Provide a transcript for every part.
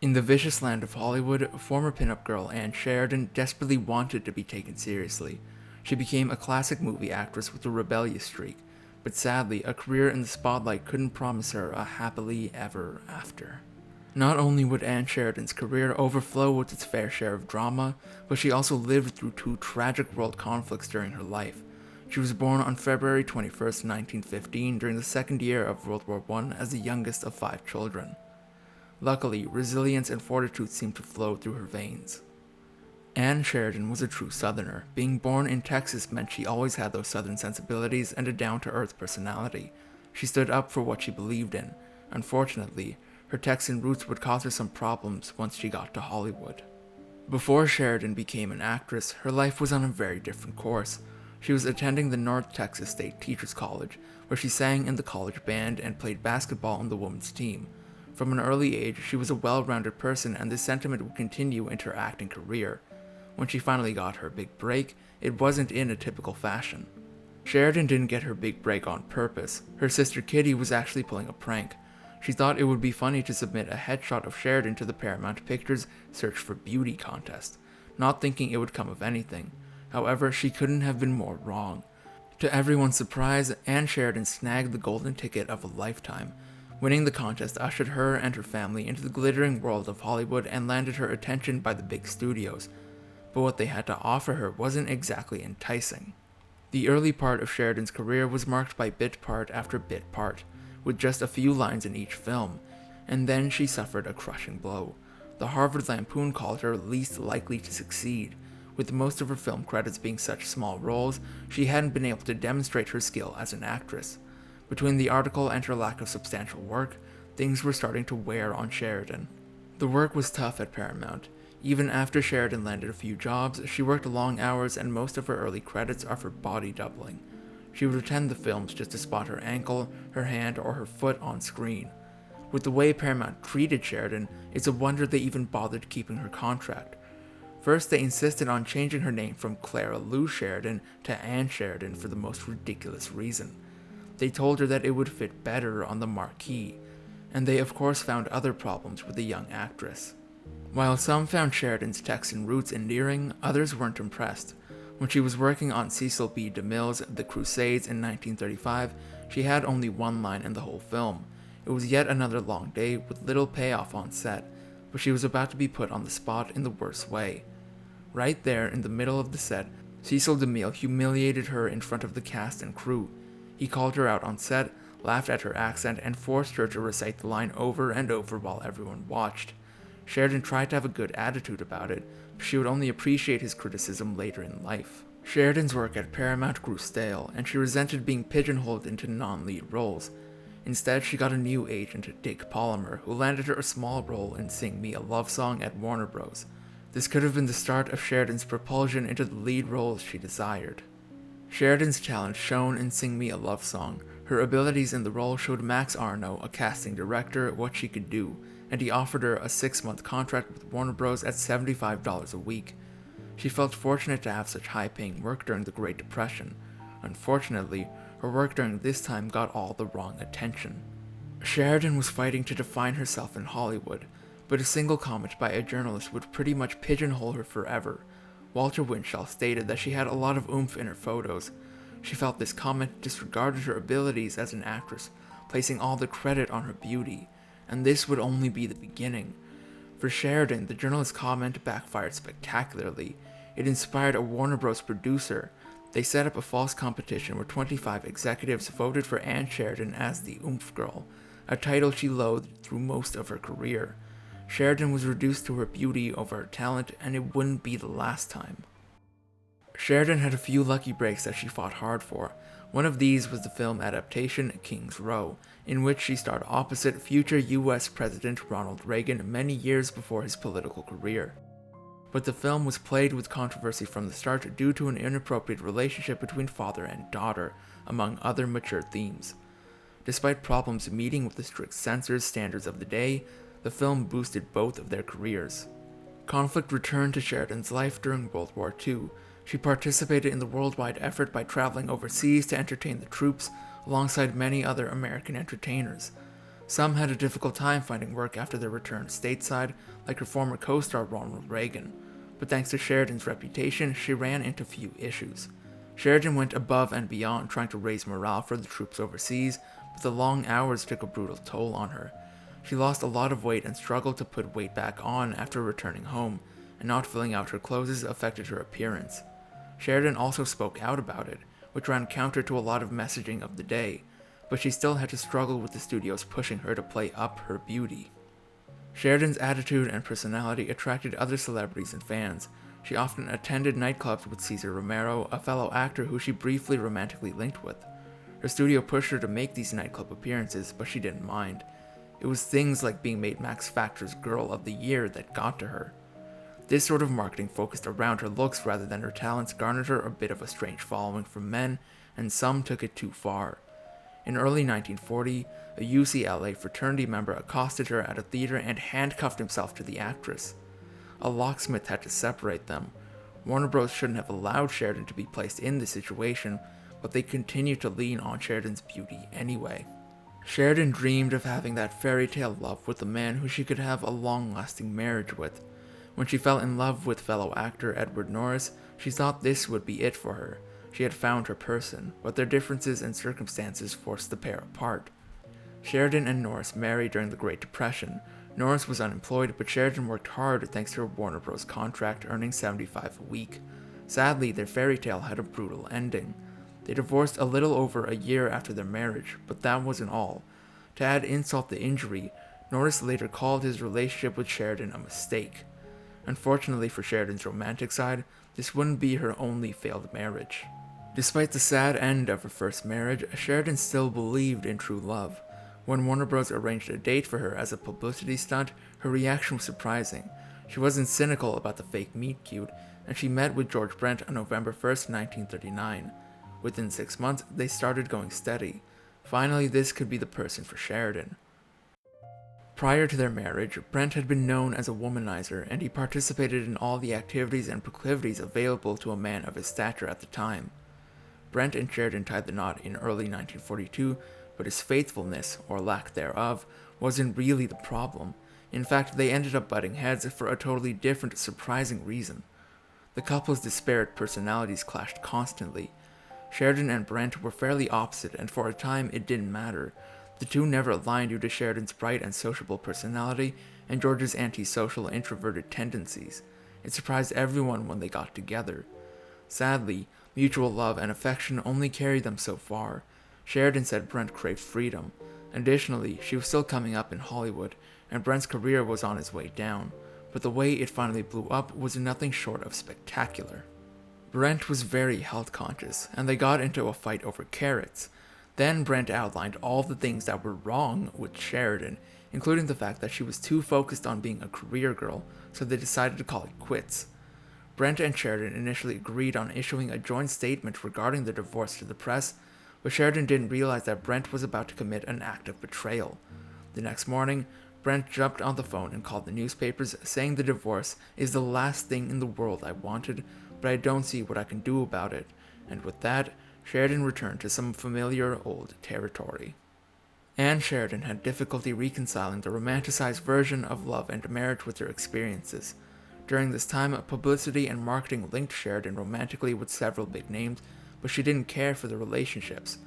In the vicious land of Hollywood, former pinup girl Ann Sheridan desperately wanted to be taken seriously. She became a classic movie actress with a rebellious streak, but sadly, a career in the spotlight couldn't promise her a happily ever after. Not only would Ann Sheridan's career overflow with its fair share of drama, but she also lived through two tragic world conflicts during her life. She was born on February 21st, 1915, during the second year of World War I as the youngest of 5 children. Luckily, resilience and fortitude seemed to flow through her veins. Ann Sheridan was a true Southerner. Being born in Texas meant she always had those Southern sensibilities and a down-to-earth personality. She stood up for what she believed in. Unfortunately, her Texan roots would cause her some problems once she got to Hollywood. Before Sheridan became an actress, her life was on a very different course. She was attending the North Texas State Teachers College, where she sang in the college band and played basketball on the women's team. From an early age, she was a well-rounded person, and this sentiment would continue into her acting career. When she finally got her big break, it wasn't in a typical fashion. Sheridan didn't get her big break on purpose. Her sister Kitty was actually pulling a prank. She thought it would be funny to submit a headshot of Sheridan to the Paramount Pictures Search for Beauty contest, not thinking it would come of anything. However, she couldn't have been more wrong. To everyone's surprise, Ann Sheridan snagged the golden ticket of a lifetime. Winning the contest ushered her and her family into the glittering world of Hollywood and landed her attention by the big studios. But what they had to offer her wasn't exactly enticing. The early part of Sheridan's career was marked by bit part after bit part, with just a few lines in each film, and then she suffered a crushing blow. The Harvard Lampoon called her least likely to succeed. With most of her film credits being such small roles, she hadn't been able to demonstrate her skill as an actress. Between the article and her lack of substantial work, things were starting to wear on Sheridan. The work was tough at Paramount. Even after Sheridan landed a few jobs, she worked long hours, and most of her early credits are for body doubling. She would attend the films just to spot her ankle, her hand, or her foot on screen. With the way Paramount treated Sheridan, it's a wonder they even bothered keeping her contract. First, they insisted on changing her name from Clara Lou Sheridan to Ann Sheridan for the most ridiculous reason. They told her that it would fit better on the marquee, and they of course found other problems with the young actress. While some found Sheridan's Texan roots endearing, others weren't impressed. When she was working on Cecil B. DeMille's The Crusades in 1935, she had only one line in the whole film. It was yet another long day with little payoff on set, but she was about to be put on the spot in the worst way. Right there in the middle of the set, Cecil DeMille humiliated her in front of the cast and crew. He called her out on set, laughed at her accent, and forced her to recite the line over and over while everyone watched. Sheridan tried to have a good attitude about it, but she would only appreciate his criticism later in life. Sheridan's work at Paramount grew stale, and she resented being pigeonholed into non-lead roles. Instead, she got a new agent, Dick Polymer, who landed her a small role in Sing Me a Love Song at Warner Bros. This could have been the start of Sheridan's propulsion into the lead roles she desired. Sheridan's talent shone in Sing Me a Love Song. Her abilities in the role showed Max Arno, a casting director, what she could do, and he offered her a 6-month contract with Warner Bros. At $75 a week. She felt fortunate to have such high-paying work during the Great Depression. Unfortunately, her work during this time got all the wrong attention. Sheridan was fighting to define herself in Hollywood, but a single comment by a journalist would pretty much pigeonhole her forever. Walter Winchell stated that she had a lot of oomph in her photos. She felt this comment disregarded her abilities as an actress, placing all the credit on her beauty, and this would only be the beginning. For Sheridan, the journalist's comment backfired spectacularly. It inspired a Warner Bros. Producer. They set up a false competition where 25 executives voted for Ann Sheridan as the Oomph Girl, a title she loathed through most of her career. Sheridan was reduced to her beauty over her talent, and it wouldn't be the last time. Sheridan had a few lucky breaks that she fought hard for. One of these was the film adaptation King's Row, in which she starred opposite future US President Ronald Reagan many years before his political career. But the film was plagued with controversy from the start due to an inappropriate relationship between father and daughter, among other mature themes. Despite problems meeting with the strict censors standards of the day, the film boosted both of their careers. Conflict returned to Sheridan's life during World War II. She participated in the worldwide effort by traveling overseas to entertain the troops, alongside many other American entertainers. Some had a difficult time finding work after their return stateside, like her former co-star Ronald Reagan, but thanks to Sheridan's reputation, she ran into few issues. Sheridan went above and beyond trying to raise morale for the troops overseas, but the long hours took a brutal toll on her. She lost a lot of weight and struggled to put weight back on after returning home, and not filling out her clothes affected her appearance. Sheridan also spoke out about it, which ran counter to a lot of messaging of the day, but she still had to struggle with the studios pushing her to play up her beauty. Sheridan's attitude and personality attracted other celebrities and fans. She often attended nightclubs with Cesar Romero, a fellow actor who she briefly romantically linked with. Her studio pushed her to make these nightclub appearances, but she didn't mind. It was things like being made Max Factor's Girl of the Year that got to her. This sort of marketing focused around her looks rather than her talents garnered her a bit of a strange following from men, and some took it too far. In early 1940, a UCLA fraternity member accosted her at a theater and handcuffed himself to the actress. A locksmith had to separate them. Warner Bros. Shouldn't have allowed Sheridan to be placed in this situation, but they continued to lean on Sheridan's beauty anyway. Sheridan dreamed of having that fairy tale love with a man who she could have a long-lasting marriage with. When she fell in love with fellow actor Edward Norris, she thought this would be it for her. She had found her person, but their differences and circumstances forced the pair apart. Sheridan and Norris married during the Great Depression. Norris was unemployed, but Sheridan worked hard thanks to her Warner Bros. Contract, earning $75 a week. Sadly, their fairy tale had a brutal ending. They divorced a little over a year after their marriage, but that wasn't all. To add insult to injury, Norris later called his relationship with Sheridan a mistake. Unfortunately for Sheridan's romantic side, this wouldn't be her only failed marriage. Despite the sad end of her first marriage, Sheridan still believed in true love. When Warner Bros. Arranged a date for her as a publicity stunt, her reaction was surprising. She wasn't cynical about the fake meet cute, and she met with George Brent on November 1st, 1939. Within 6 months, they started going steady. Finally, this could be the person for Sheridan. Prior to their marriage, Brent had been known as a womanizer, and he participated in all the activities and proclivities available to a man of his stature at the time. Brent and Sheridan tied the knot in early 1942, but his faithfulness, or lack thereof, wasn't really the problem. In fact, they ended up butting heads for a totally different, surprising reason. The couple's disparate personalities clashed constantly. Sheridan and Brent were fairly opposite, and for a time it didn't matter. The two never aligned due to Sheridan's bright and sociable personality and George's antisocial, introverted tendencies. It surprised everyone when they got together. Sadly, mutual love and affection only carried them so far. Sheridan said Brent craved freedom. Additionally, she was still coming up in Hollywood, and Brent's career was on his way down, but the way it finally blew up was nothing short of spectacular. Brent was very health conscious, and they got into a fight over carrots. Then Brent outlined all the things that were wrong with Sheridan, including the fact that she was too focused on being a career girl, so they decided to call it quits. Brent and Sheridan initially agreed on issuing a joint statement regarding the divorce to the press, but Sheridan didn't realize that Brent was about to commit an act of betrayal. The next morning, Brent jumped on the phone and called the newspapers, saying the divorce is the last thing in the world I wanted, but I don't see what I can do about it, and with that, Sheridan returned to some familiar old territory. Ann Sheridan had difficulty reconciling the romanticized version of love and marriage with her experiences. During this time, publicity and marketing linked Sheridan romantically with several big names, but she didn't care for the relationships.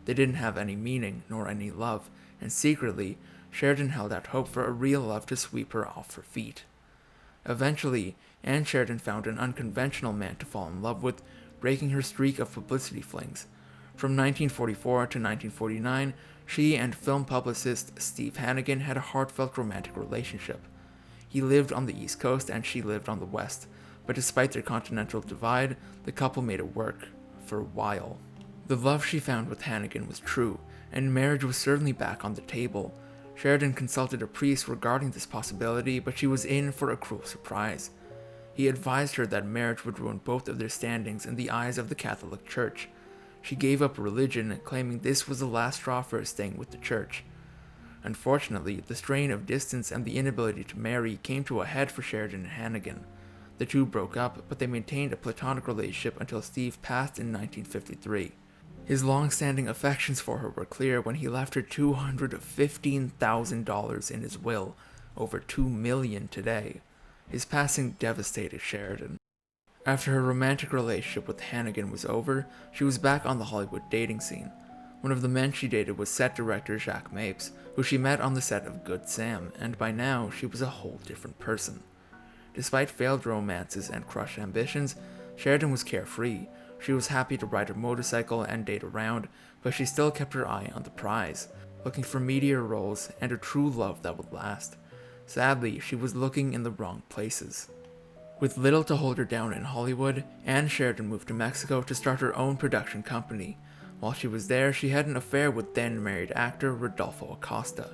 They didn't have any meaning, nor any love, and secretly, Sheridan held out hope for a real love to sweep her off her feet. Eventually, Ann Sheridan found an unconventional man to fall in love with, breaking her streak of publicity flings. From 1944 to 1949, she and film publicist Steve Hannigan had a heartfelt romantic relationship. He lived on the East Coast and she lived on the West, but despite their continental divide, the couple made it work, for a while. The love she found with Hannigan was true, and marriage was certainly back on the table. Sheridan consulted a priest regarding this possibility, but she was in for a cruel surprise. He advised her that marriage would ruin both of their standings in the eyes of the Catholic Church. She gave up religion, claiming this was the last straw for her staying with the church. Unfortunately, the strain of distance and the inability to marry came to a head for Sheridan and Hannigan. The two broke up, but they maintained a platonic relationship until Steve passed in 1953. His long-standing affections for her were clear when he left her $215,000 in his will, over $2 million today. His passing devastated Sheridan. After her romantic relationship with Hannigan was over, she was back on the Hollywood dating scene. One of the men she dated was set director Jacques Mapes, who she met on the set of Good Sam, and by now she was a whole different person. Despite failed romances and crushed ambitions, Sheridan was carefree. She was happy to ride her motorcycle and date around, but she still kept her eye on the prize, looking for meteor roles and a true love that would last. Sadly, she was looking in the wrong places. With little to hold her down in Hollywood, Ann Sheridan moved to Mexico to start her own production company. While she was there, she had an affair with then-married actor Rodolfo Acosta.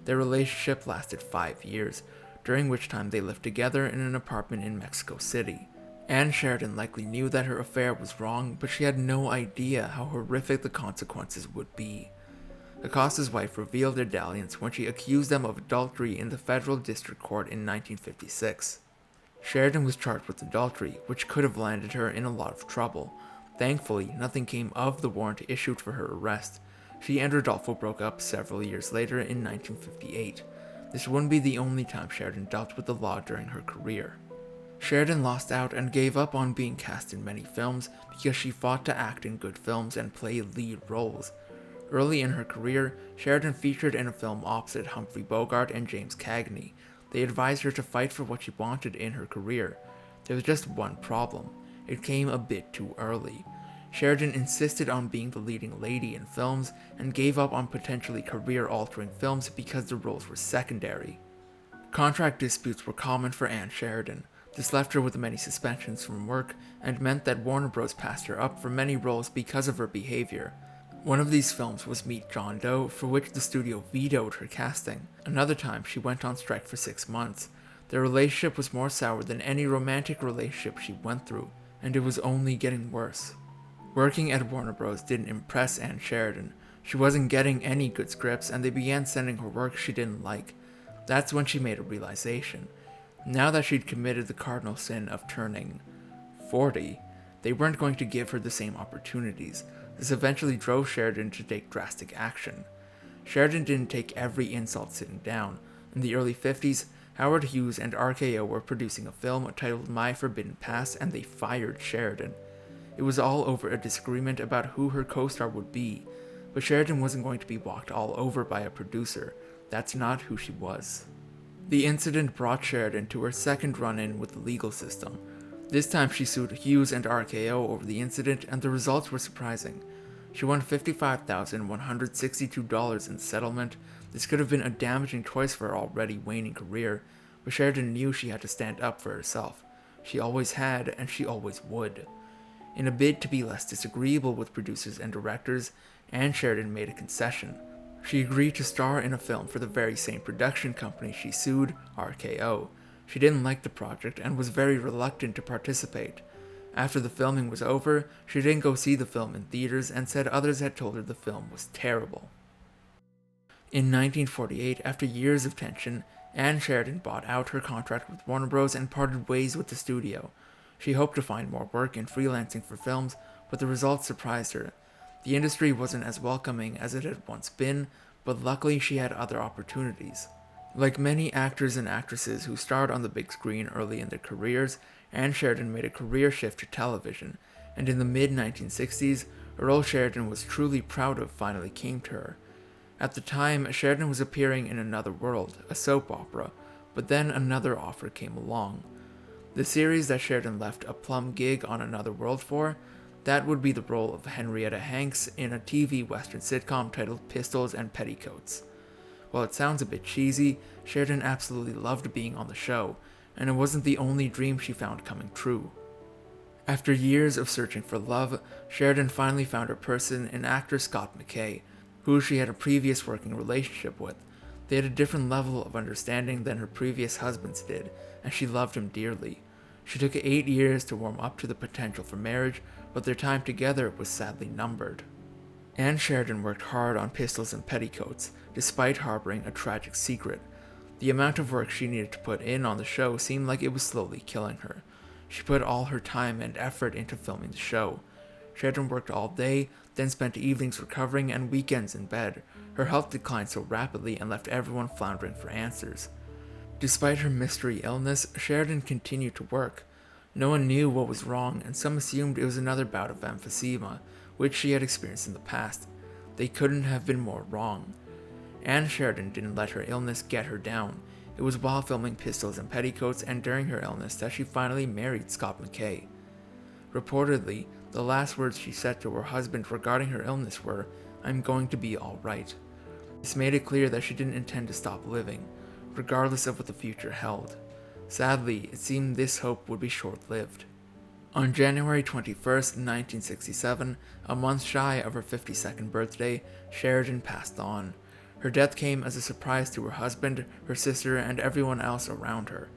Their relationship lasted 5 years, during which time they lived together in an apartment in Mexico City. Ann Sheridan likely knew that her affair was wrong, but she had no idea how horrific the consequences would be. Acosta's wife revealed their dalliance when she accused them of adultery in the federal district court in 1956. Sheridan was charged with adultery, which could have landed her in a lot of trouble. Thankfully, nothing came of the warrant issued for her arrest. She and Rodolfo broke up several years later in 1958. This wouldn't be the only time Sheridan dealt with the law during her career. Sheridan lost out and gave up on being cast in many films because she fought to act in good films and play lead roles. Early in her career, Sheridan featured in a film opposite Humphrey Bogart and James Cagney. They advised her to fight for what she wanted in her career. There was just one problem. It came a bit too early. Sheridan insisted on being the leading lady in films and gave up on potentially career-altering films because the roles were secondary. Contract disputes were common for Ann Sheridan. This left her with many suspensions from work and meant that Warner Bros. Passed her up for many roles because of her behavior. One of these films was Meet John Doe, for which the studio vetoed her casting. Another time, she went on strike for 6 months. Their relationship was more sour than any romantic relationship she went through, and it was only getting worse. Working at Warner Bros. Didn't impress Ann Sheridan. She wasn't getting any good scripts, and they began sending her work she didn't like. That's when she made a realization. Now that she'd committed the cardinal sin of turning 40, they weren't going to give her the same opportunities. This eventually drove Sheridan to take drastic action. Sheridan didn't take every insult sitting down. In the early 50s, Howard Hughes and RKO were producing a film titled My Forbidden Past, and they fired Sheridan. It was all over a disagreement about who her co-star would be, but Sheridan wasn't going to be walked all over by a producer. That's not who she was. The incident brought Sheridan to her second run-in with the legal system. This time she sued Hughes and RKO over the incident, and the results were surprising. She won $55,162 in settlement. This could have been a damaging choice for her already waning career, but Sheridan knew she had to stand up for herself. She always had, and she always would. In a bid to be less disagreeable with producers and directors, Ann Sheridan made a concession. She agreed to star in a film for the very same production company she sued, RKO. She didn't like the project and was very reluctant to participate. After the filming was over, she didn't go see the film in theaters and said others had told her the film was terrible. In 1948, after years of tension, Ann Sheridan bought out her contract with Warner Bros. And parted ways with the studio. She hoped to find more work in freelancing for films, but the results surprised her. The industry wasn't as welcoming as it had once been, but luckily she had other opportunities. Like many actors and actresses who starred on the big screen early in their careers, Ann Sheridan made a career shift to television, and in the mid-1960s, a role Sheridan was truly proud of finally came to her. At the time, Sheridan was appearing in Another World, a soap opera, but then another offer came along. The series that Sheridan left a plum gig on Another World for, that would be the role of Henrietta Hanks in a TV Western sitcom titled Pistols and Petticoats. While it sounds a bit cheesy, Sheridan absolutely loved being on the show, and it wasn't the only dream she found coming true. After years of searching for love, Sheridan finally found her person in actor Scott McKay, who she had a previous working relationship with. They had a different level of understanding than her previous husbands did, and she loved him dearly. She took 8 years to warm up to the potential for marriage, but their time together was sadly numbered. Ann Sheridan worked hard on Pistols and Petticoats, despite harboring a tragic secret. The amount of work she needed to put in on the show seemed like it was slowly killing her. She put all her time and effort into filming the show. Sheridan worked all day, then spent evenings recovering and weekends in bed. Her health declined so rapidly and left everyone floundering for answers. Despite her mystery illness, Sheridan continued to work. No one knew what was wrong, and some assumed it was another bout of emphysema, which she had experienced in the past. They couldn't have been more wrong. Ann Sheridan didn't let her illness get her down. It was while filming Pistols and Petticoats and during her illness that she finally married Scott McKay. Reportedly, the last words she said to her husband regarding her illness were, "I'm going to be alright." This made it clear that she didn't intend to stop living, regardless of what the future held. Sadly, it seemed this hope would be short-lived. On January 21st, 1967, a month shy of her 52nd birthday, Sheridan passed on. Her death came as a surprise to her husband, her sister, and everyone else around her.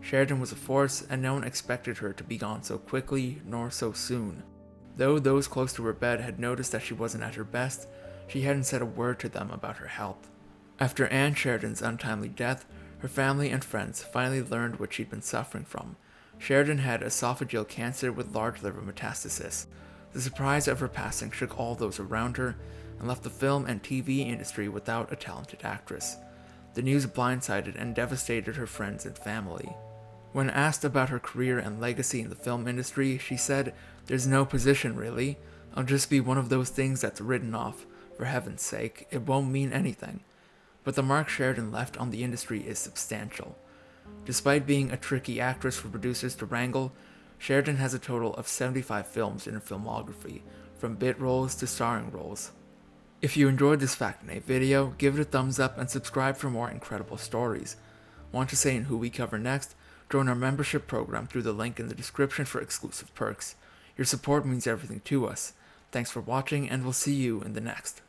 Sheridan was a force, and no one expected her to be gone so quickly, nor so soon. Though those close to her bed had noticed that she wasn't at her best, she hadn't said a word to them about her health. After Ann Sheridan's untimely death, her family and friends finally learned what she'd been suffering from. Sheridan had esophageal cancer with large liver metastasis. The surprise of her passing shook all those around her and left the film and TV industry without a talented actress. The news blindsided and devastated her friends and family. When asked about her career and legacy in the film industry, she said, "There's no position really. I'll just be one of those things that's written off. For heaven's sake, it won't mean anything." But the mark Sheridan left on the industry is substantial. Despite being a tricky actress for producers to wrangle, Sheridan has a total of 75 films in her filmography, from bit roles to starring roles. If you enjoyed this Fact and A video, give it a thumbs up and subscribe for more incredible stories. Want to say in who we cover next? Join our membership program through the link in the description for exclusive perks. Your support means everything to us. Thanks for watching, and we'll see you in the next.